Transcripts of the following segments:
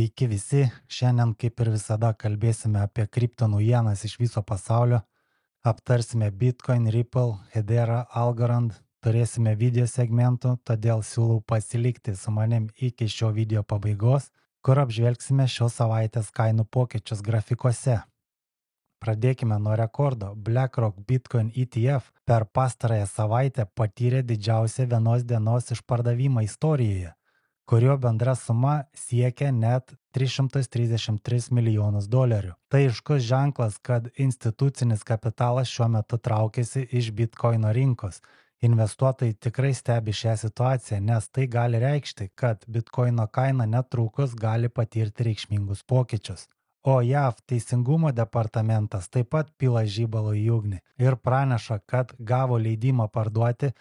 Sveiki visi, šiandien kaip ir visada kalbėsime apie kripto naujienas iš viso pasaulio, aptarsime Bitcoin, Ripple, Hedera, Algorand, turėsime video segmentų, todėl siūlau pasilikti su manim iki šio video pabaigos, kur apžvelgsime šios savaitės kainų pokyčius grafikuose. Pradėkime nuo rekordo. BlackRock Bitcoin ETF per pastarąją savaitę patyrė didžiausią vienos dienos išpardavimą istorijoje, kurio bendra suma siekia net $333 milijonus. Tai aiškus ženklas, kad institucinis kapitalas šiuo metu traukiasi iš Bitcoino rinkos. Investuotojai tikrai stebi šią situaciją, nes tai gali reikšti, kad Bitcoino kaina netrukus gali patirti reikšmingus pokyčius. O JAV teisingumo departamentas taip pat pila žibalo į ugnį ir praneša, kad gavo leidimą parduoti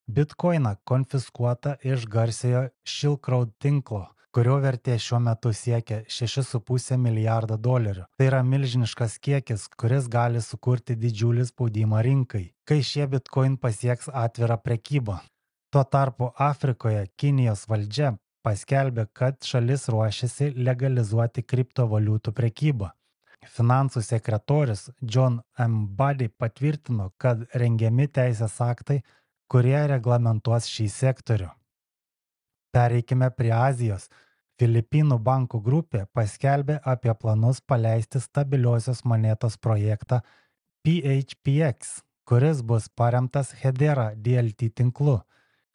Bitcoiną konfiskuotą iš garsiojo Silk Road tinklo, kurio vertė šiuo metu siekia $6,5 milijardo. Tai yra milžiniškas kiekis, kuris gali sukurti didžiulį spaudimą rinkai, kai šie Bitcoin pasieks atvirą prekybą. Tuo tarpu Afrikoje Kinijos valdžia paskelbė, kad šalis ruošiasi legalizuoti kriptovaliutų prekybą. Finansų sekretorius John Mbadi patvirtino, kad rengiami teisės aktai, kurie reglamentuos šį sektorių. Pereikime prie Azijos. Filipinų bankų grupė paskelbė apie planus paleisti stabiliosios monetos projektą PHPX, kuris bus paremtas Hedera DLT tinklu.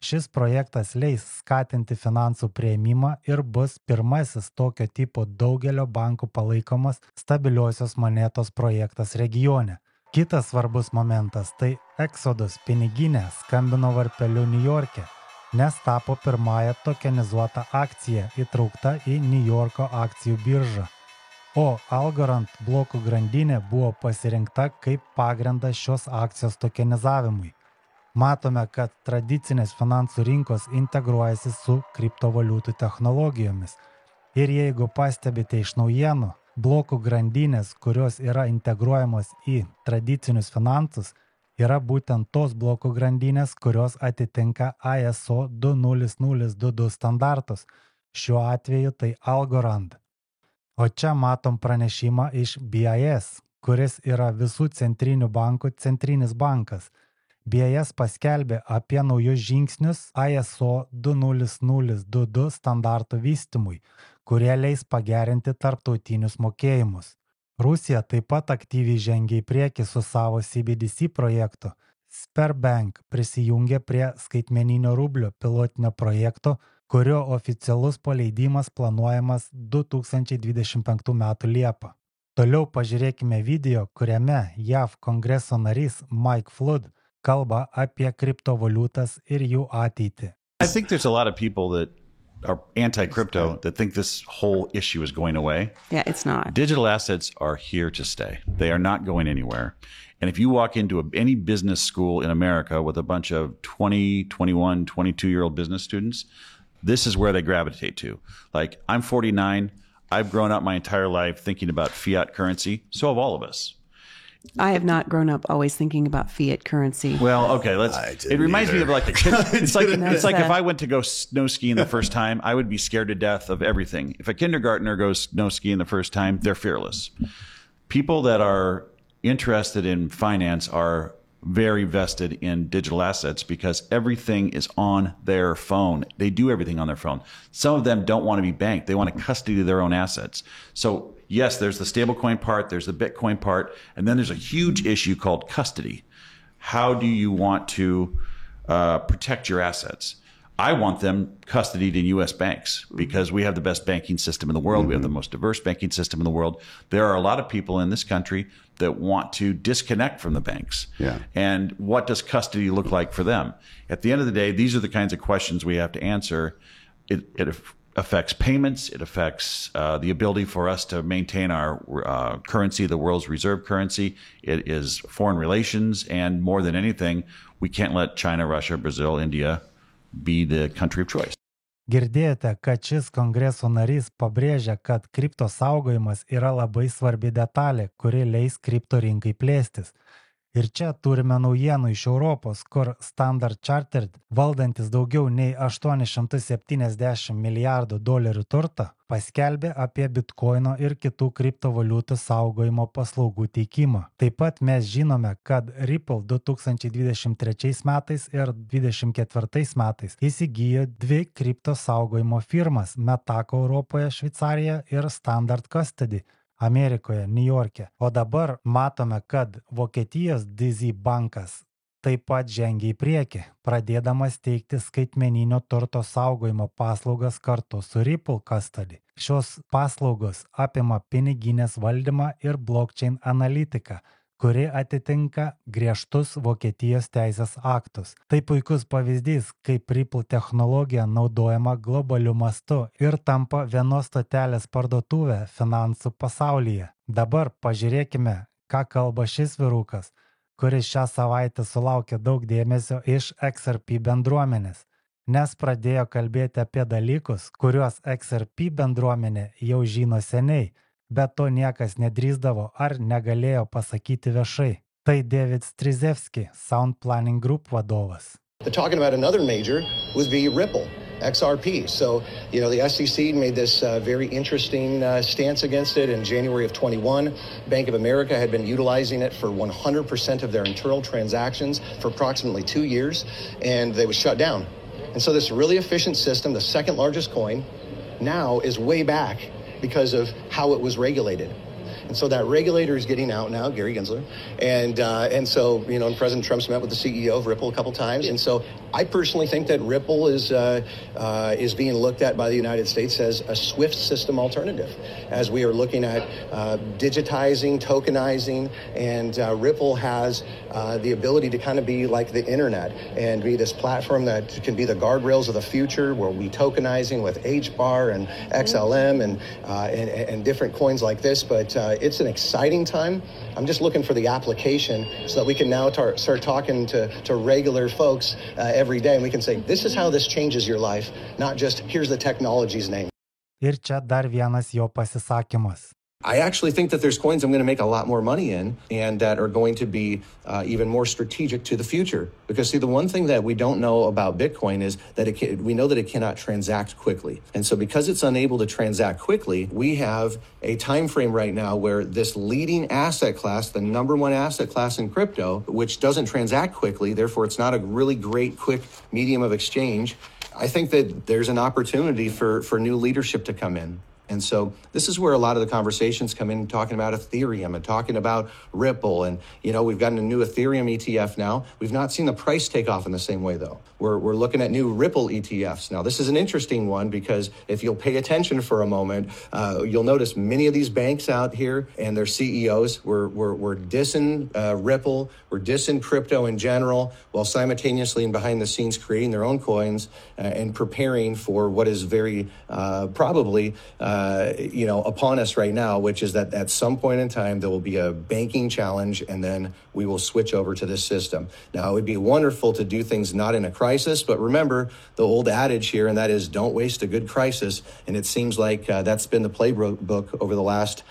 Šis projektas leis skatinti finansų priėmimą ir bus pirmasis tokio tipo daugelio bankų palaikomas stabiliosios monetos projektas regione. Kitas svarbus momentas – tai Exodus piniginė skambino varpeliu Niujorke, nes tapo pirmąją tokenizuotą akciją įtraukta į Niujorko akcijų biržą. O Algorand blokų grandinė buvo pasirinkta kaip pagrindas šios akcijos tokenizavimui. Matome, kad tradicinės finansų rinkos integruojasi su kriptovaliutų technologijomis. Ir jeigu pastebite iš naujienų, blokų grandinės, kurios yra integruojamos į tradicinius finansus, yra būtent tos blokų grandinės, kurios atitinka ISO 20022 standartus. Šiuo atveju tai Algorand. O čia matom pranešimą iš BIS, kuris yra visų centrinių bankų centrinis bankas. BIS paskelbė apie naujus žingsnius ISO 20022 standartų vystymui, kurie leis pagerinti tarptautinius mokėjimus. Rusija taip pat aktyviai žengia į priekį su savo CBDC projektu. Sberbank prisijungė prie skaitmeninio rublio pilotinio projekto, kurio oficialus paleidimas planuojamas 2025 m. Liepą. Toliau pažiūrėkime video, kuriame JAV kongreso narys Mike Flood kalba apie kriptovaliutas ir jų ateitį. I think there's a lot of people that are anti-crypto that think this whole issue is going away. Yeah, it's not. Digital assets are here to stay. They are not going anywhere. And if you walk into any business school in America with a bunch of 20, 21, 22-year-old business students, this is where they gravitate to. Like, I'm 49. I've grown up my entire life thinking about fiat currency. So have all of us. I have not grown up always thinking about fiat currency. Well, okay, it reminds me of like the kid. It's like if I went to go snow skiing the first time, I would be scared to death of everything. If a kindergartner goes snow skiing the first time, they're fearless. People that are interested in finance are very vested in digital assets because everything is on their phone. They do everything on their phone. Some of them don't want to be banked. They want to custody their own assets. So yes, there's the stablecoin part, there's the Bitcoin part, and then there's a huge issue called custody. How do you want to protect your assets? I want them custodied in U.S. banks because we have the best banking system in the world. Mm-hmm. We have the most diverse banking system in the world. There are a lot of people in this country that want to disconnect from the banks. Yeah. And what does custody look like for them? At the end of the day, these are the kinds of questions we have to answer. It affects payments. It affects the ability for us to maintain our currency, the world's reserve currency. It is foreign relations. And more than anything, we can't let China, Russia, Brazil, India be the country of choice. Girdėjote, kad šis kongreso narys pabrėžia, kad kripto saugojimas yra labai svarbi detalė, kuri leis kripto rinkai plėstis. Ir čia turime naujienų iš Europos, kur Standard Chartered, valdantis daugiau nei $870 milijardų turtą, paskelbė apie bitkoino ir kitų kriptovaliutų saugojimo paslaugų teikimą. Taip pat mes žinome, kad Ripple 2023 metais ir 2024 metais įsigijo 2 kripto saugojimo firmas – Metaco Europoje, Šveicarijoje ir Standard Custody Amerikoje, Niujorke. O dabar matome, kad Vokietijos DZ bankas taip pat žengia į priekį, pradėdamas teikti skaitmeninio turto saugojimo paslaugas kartu su Ripple Custody. Šios paslaugos apima piniginės valdymą ir blockchain analitiką, kuri atitinka griežtus Vokietijos teisės aktus. Tai puikus pavyzdys, kaip Ripple technologija naudojama globaliu mastu ir tampa vienos stotelės parduotuvė finansų pasaulyje. Dabar pažiūrėkime, ką kalba šis vyrukas, kuris šią savaitę sulaukė daug dėmesio iš XRP bendruomenės, nes pradėjo kalbėti apie dalykus, kuriuos XRP bendruomenė jau žino seniai, bet to niekas nedrįsdavo ar negalėjo pasakyti viešai. Tai David Strizevski, Sound Planning Group vadovas. They're talking about another major would be Ripple, XRP. So, the SEC made this very interesting stance against it in January of 21. Bank of America had been utilizing it for 100% of their internal transactions for approximately 2 years, and they was shut down. And so this really efficient system, the second largest coin, now is way back because of how it was regulated. And so that regulator is getting out now, Gary Gensler. And so, and President Trump's met with the CEO of Ripple a couple times. And so I personally think that Ripple is being looked at by the United States as a SWIFT system alternative, as we are looking at digitizing, tokenizing, and Ripple has the ability to kind of be like the internet and be this platform that can be the guardrails of the future, where we tokenizing with HBAR and XLM and different coins like this. But it's an exciting time. I'm just looking for the application so that we can now start talking to regular folks every day, and we can say, this is how this changes your life, not just here's the technology's name. Ir čia dar vienas jo pasisakymas. I actually think that there's coins I'm going to make a lot more money in and that are going to be even more strategic to the future. Because, see, the one thing that we don't know about Bitcoin is that we know that it cannot transact quickly. And so because it's unable to transact quickly, we have a time frame right now where this leading asset class, the number one asset class in crypto, which doesn't transact quickly, therefore it's not a really great, quick medium of exchange. I think that there's an opportunity for new leadership to come in. And so this is where a lot of the conversations come in, talking about Ethereum and talking about Ripple. And, we've gotten a new Ethereum ETF now. We've not seen the price take off in the same way, though. We're looking at new Ripple ETFs. Now, this is an interesting one because if you'll pay attention for a moment, you'll notice many of these banks out here and their CEOs were dissing Ripple, we're dissing crypto in general, while simultaneously and behind the scenes creating their own coins and preparing for what is very probably upon us right now, which is that at some point in time, there will be a banking challenge and then we will switch over to this system. Now, it would be wonderful to do things not in a crisis, but remember the old adage here, and that is don't waste a good crisis. And it seems like that's been the playbook over the last,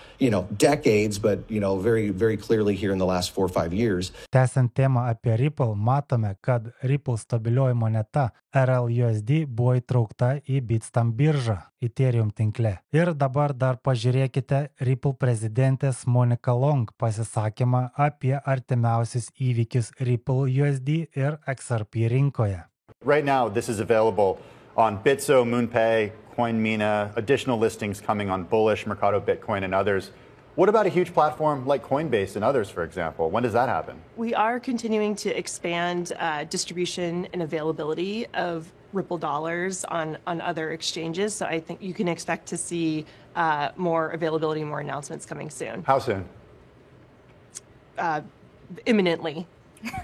decades, but, very, very clearly here in the last 4 or 5 years. Tęsiant temą apie Ripple, matome, kad Ripple stabilioji moneta RLUSD buvo įtraukta į Bitstamp biržą Ethereum tinkle. Ir dabar dar pažiūrėkite Ripple prezidentės Monica Long pasisakymą apie artimiausius įvykius Ripple USD ir XRP rinkoje. Right now, this is available on Bitso, MoonPay, CoinMina, additional listings coming on Bullish, Mercado Bitcoin, and others. What about a huge platform like Coinbase and others, for example? When does that happen? We are continuing to expand distribution and availability of Ripple dollars on other exchanges. So I think you can expect to see more availability, more announcements coming soon. How soon? Imminently.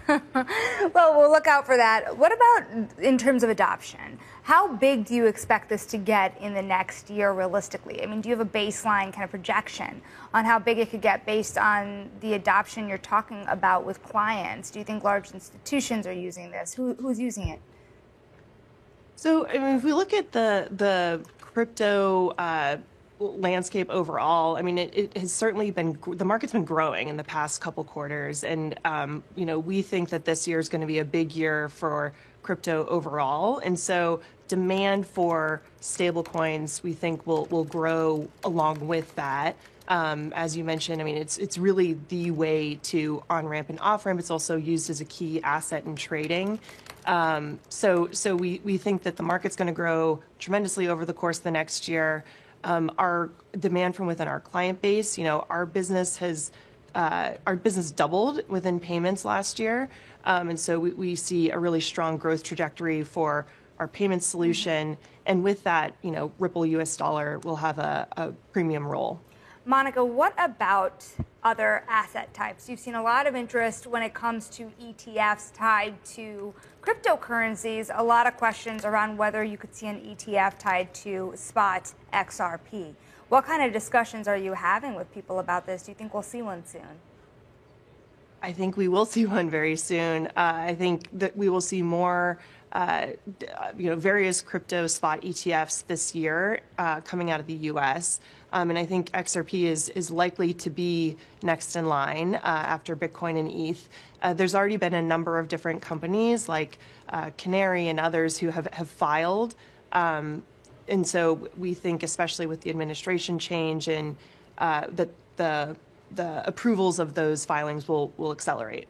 Well, we'll look out for that. What about in terms of adoption? How big do you expect this to get in the next year realistically? I mean, do you have a baseline kind of projection on how big it could get based on the adoption you're talking about with clients? Do you think large institutions are using this? Who's using it? So, if we look at the crypto landscape overall, I mean, it has certainly been, the market's been growing in the past couple quarters. And, we think that this year is going to be a big year for crypto overall. And so demand for stable coins, we think will grow along with that. As you mentioned, I mean, it's really the way to on-ramp and off-ramp. It's also used as a key asset in trading. So we think that the market's going to grow tremendously over the course of the next year. Our demand from within our client base, our business doubled within payments last year. And so we see a really strong growth trajectory for our payment solution. And with that, Ripple US dollar will have a premium role. Monica, what about other asset types? You've seen a lot of interest when it comes to ETFs tied to cryptocurrencies. A lot of questions around whether you could see an ETF tied to spot XRP. What kind of discussions are you having with people about this? Do you think we'll see one soon? I think we will see one very soon. I think that we will see more various crypto spot ETFs this year coming out of the US. And I think XRP is likely to be next in line after Bitcoin and ETH. There's already been a number of different companies like Canary and others who have filed. And so we think, especially with the administration change, and that the approvals of those filings will accelerate.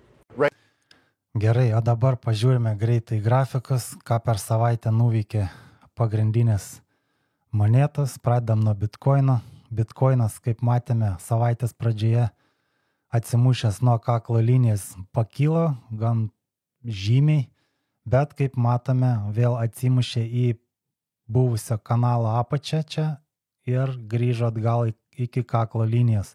Gerai, o dabar pažiūrime greitai grafikus, ką per savaitę nuveikė pagrindinės monetos. Pradedam nuo Bitcoino. Bitcoinas, kaip matėme, savaitės pradžioje atsimušęs nuo kaklo linijos pakilo gan žymiai, bet kaip matome, vėl atsimušė į buvusio kanalo apačią čia ir grįžo atgal iki kaklo linijos.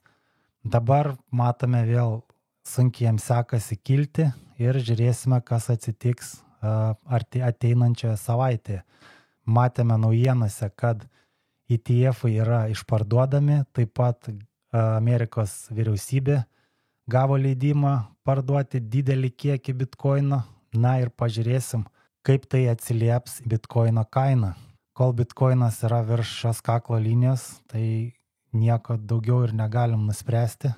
Dabar matome vėl sunkiai jam sekasi kilti ir žiūrėsime, kas atsitiks ateinančioje savaitėje. Matėme naujienose, kad ETF-ai yra išparduodami, taip pat Amerikos vyriausybė gavo leidimą parduoti didelį kiekį bitkoino. Na ir pažiūrėsim, kaip tai atsilieps bitkoino kainą. Kol bitkoinas yra virš šios kaklo linijos, tai nieko daugiau ir negalim nuspręsti.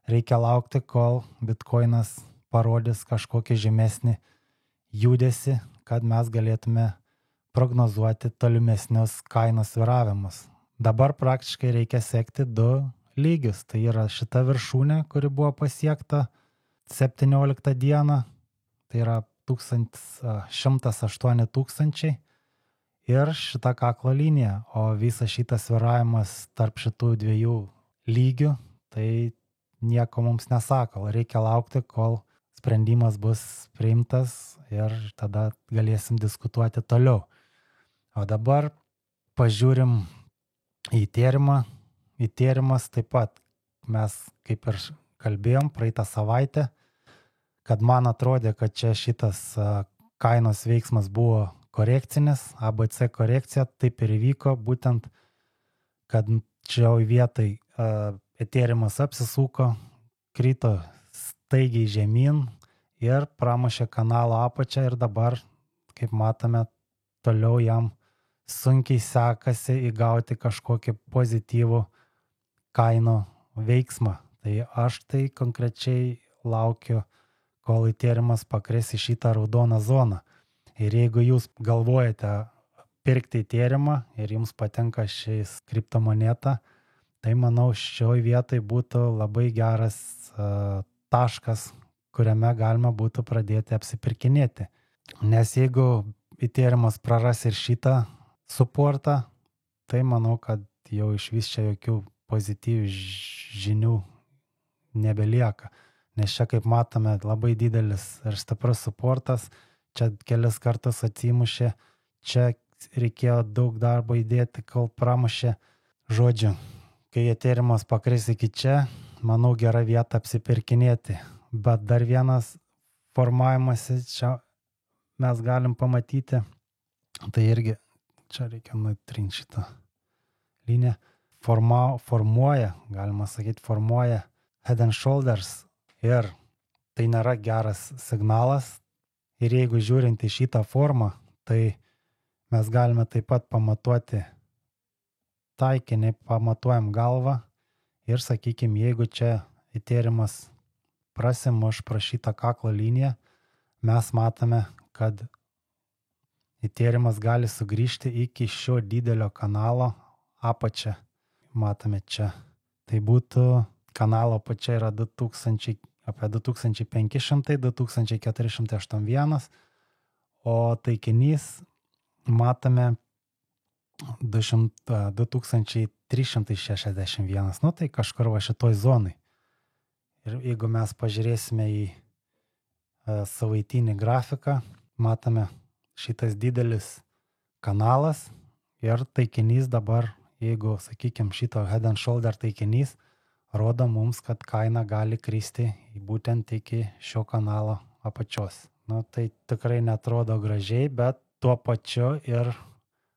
Reikia laukti, kol bitkoinas parodys kažkokį žemesnį judesį, kad mes galėtume prognozuoti tolimesnius kainos sviravimus. Dabar praktiškai reikia sekti du lygius. Tai yra šita viršūnė, kuri buvo pasiekta 17 dieną, tai yra 108 tūkstančiai ir šita kaklo linija. O visas šitas sviravimas tarp šitų dviejų lygių, tai nieko mums nesako. Reikia laukti, kol sprendimas bus priimtas ir tada galėsim diskutuoti toliau. O dabar pažiūrim į Ethereumą. Ethereum'as taip pat mes kaip ir kalbėjom praeitą savaitę, kad man atrodė, kad čia šitas kainos veiksmas buvo korekcinis, ABC korekcija, taip ir įvyko, būtent, kad šioj vietai Ethereum'as apsisuko, krito staigiai žemyn ir pramušė kanalo apačią ir dabar, kaip matome, toliau jam sunkiai sekasi įgauti kažkokį pozityvų kainų veiksmą. Tai aš tai konkrečiai laukiu, kol Ethereum'as pakris į šitą raudoną zoną. Ir jeigu jūs galvojate pirkti Ethereum'ą ir jums patenka šis kriptomoneta, tai manau šioj vietai būtų labai geras taškas, kuriame galima būtų pradėti apsipirkinėti. Nes jeigu Ethereum'as praras ir šitą suportą, tai manau, kad jau iš vis čia jokių pozityvių žinių nebelieka. Nes čia, kaip matome, labai didelis ir stiprus suportas, čia kelis kartus atsimušė, čia reikėjo daug darbo įdėti, kol pramušė. Žodžiu, kai Ethereum'as pakris iki čia, manau, gera vieta apsipirkinėti. Bet dar vienas formavimasi čia mes galim pamatyti, tai irgi čia reikia nutrinti šitą liniją. Formuoja, galima sakyti, formuoja Head and Shoulders ir tai nėra geras signalas. Ir jeigu žiūrint į šitą formą, tai mes galime taip pat pamatuoti taikinį, pamatuojam galvą ir, sakykime, jeigu čia Ethereum'as prasimuš prašytą kaklo liniją, mes matome, kad Ethereum'as gali sugrįžti iki šio didelio kanalo apačią. Matome čia. Tai būtų kanalo apačia yra apie 2500-2481, o taikinys matome 2361. Nu tai kažkur va šitoj zonai. Ir jeigu mes pažiūrėsime į savaitinį grafiką, matome šitas didelis kanalas ir taikinys dabar, jeigu, sakykime, šito head and shoulder taikinys, rodo mums, kad kaina gali kristi būtent iki šio kanalo apačios. Nu, tai tikrai netrodo gražiai, bet tuo pačiu ir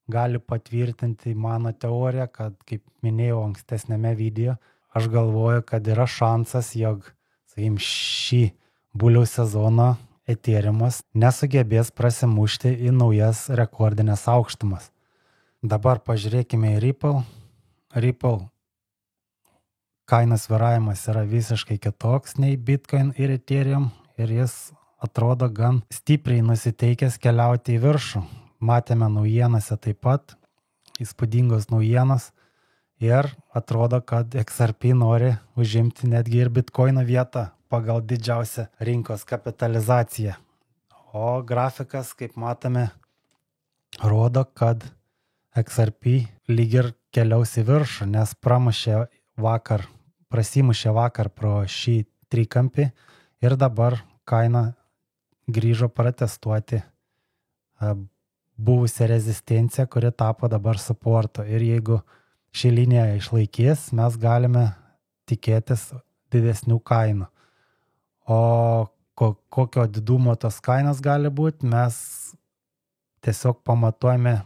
gali patvirtinti mano teoriją, kad, kaip minėjau ankstesnėme video, aš galvoju, kad yra šansas, jog, sakykim, šį buliaus sezoną Ethereum'as nesugebės prasimušti į naujas rekordinės aukštumas. Dabar pažiūrėkime į Ripple. Ripple kainos sviravimas yra visiškai kitoks nei Bitcoin ir Ethereum ir jis atrodo gan stipriai nusiteikęs keliauti į viršų. Matėme naujienose taip pat, įspūdingos naujienos ir atrodo, kad XRP nori užimti netgi ir Bitcoino vietą pagal didžiausią rinkos kapitalizaciją. O grafikas, kaip matome, rodo, kad XRP lyg ir keliaus į viršų, nes prasimušė vakar pro šį trikampį ir dabar kaina grįžo protestuoti buvusią rezistenciją, kuri tapo dabar supportu. Ir jeigu ši linija išlaikys, mes galime tikėtis didesnių kainų. O kokio didumo tos kainos gali būti, mes tiesiog pamatuojame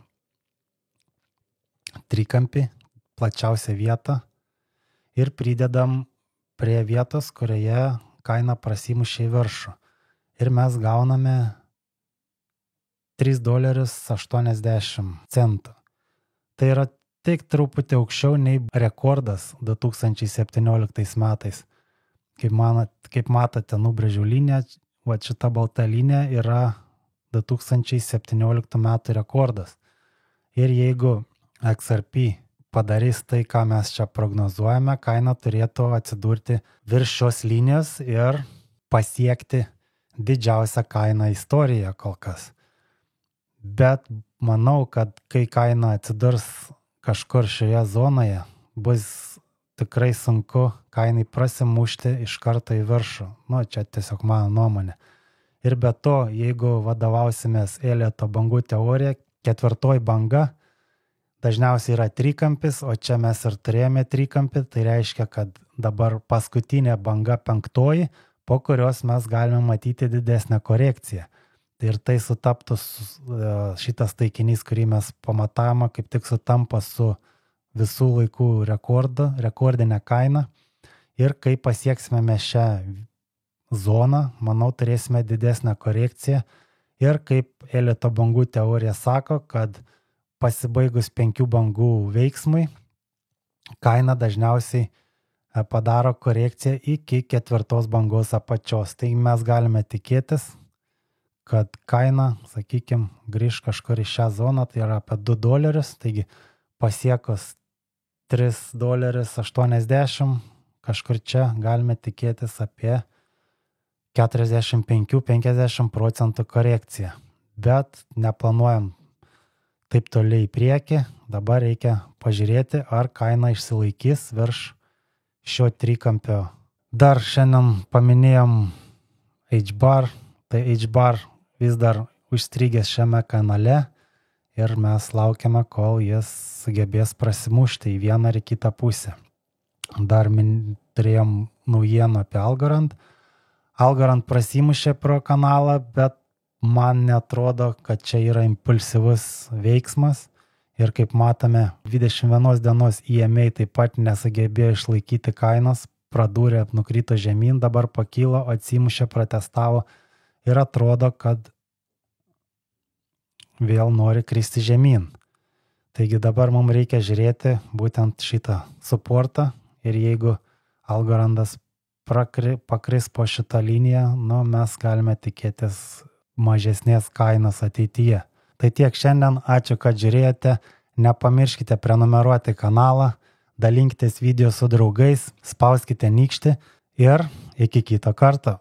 trikampį, plačiausią vietą ir pridedam prie vietos, kurioje kaina prasimušė į viršų. Ir mes gauname $3.80. Tai yra tik truputį aukščiau nei rekordas 2017 metais. Kaip matote, nubrėžiau liniją, va šita balta linija yra 2017 metų rekordas. Ir jeigu XRP padarys tai, ką mes čia prognozuojame, kaina turėtų atsidurti virš šios linijos ir pasiekti didžiausią kainą istorijoje kol kas. Bet manau, kad kai kaina atsidurs kažkur šioje zonoje, bus tikrai sunku kainai prasimušti iš karto į viršų. Nu, čia tiesiog mano nuomonė. Ir be to, jeigu vadovausimės Elioto bangų teorija, ketvirtoji banga dažniausiai yra trikampis, o čia mes ir turėjome trikampį, tai reiškia, kad dabar paskutinė banga penktoji, po kurios mes galime matyti didesnę korekciją. Ir tai sutaptų šitas taikinys, kurį mes pamatavome, kaip tik sutampa su visų laikų rekordinė kaina. Ir kai pasieksime mes šią zoną, manau, turėsime didesnę korekciją. Ir kaip Elioto bangų teorija sako, kad pasibaigus 5 bangų veiksmui, kaina dažniausiai padaro korekciją iki 4 bangos apačios. Tai mes galime tikėtis, kad kaina, sakykime, grįž kažkur į šią zoną, tai yra apie $2, taigi pasiekus $3.80, kažkur čia galime tikėtis apie 45-50% korekciją. Bet neplanuojam taip toliai į priekį, dabar reikia pažiūrėti, ar kaina išsilaikys virš šio trikampio. Dar šiandien paminėjom H-bar, tai H-bar vis dar užstrigęs šiame kanale ir mes laukiame, kol jis sugebės prasimušti į vieną ar kitą pusę. Dar turėjom naujieną apie Algorand. Algorand prasimušė pro kanalą, bet man netrodo, kad čia yra impulsyvus veiksmas. Ir kaip matome, 21 dienos EMA taip pat nesugebėjo išlaikyti kainos, pradūrė, nukrito žemyn, dabar pakilo, atsimušė, protestavo ir atrodo, kad vėl nori kristi žemyn. Taigi dabar mums reikia žiūrėti būtent šitą supportą ir jeigu Algorandas pakris po šitą liniją, mes galime tikėtis mažesnės kainos ateityje. Tai tiek šiandien, ačiū, kad žiūrėjote, nepamirškite prenumeruoti kanalą, dalinkitės video su draugais, spauskite nykštį ir iki kito karto.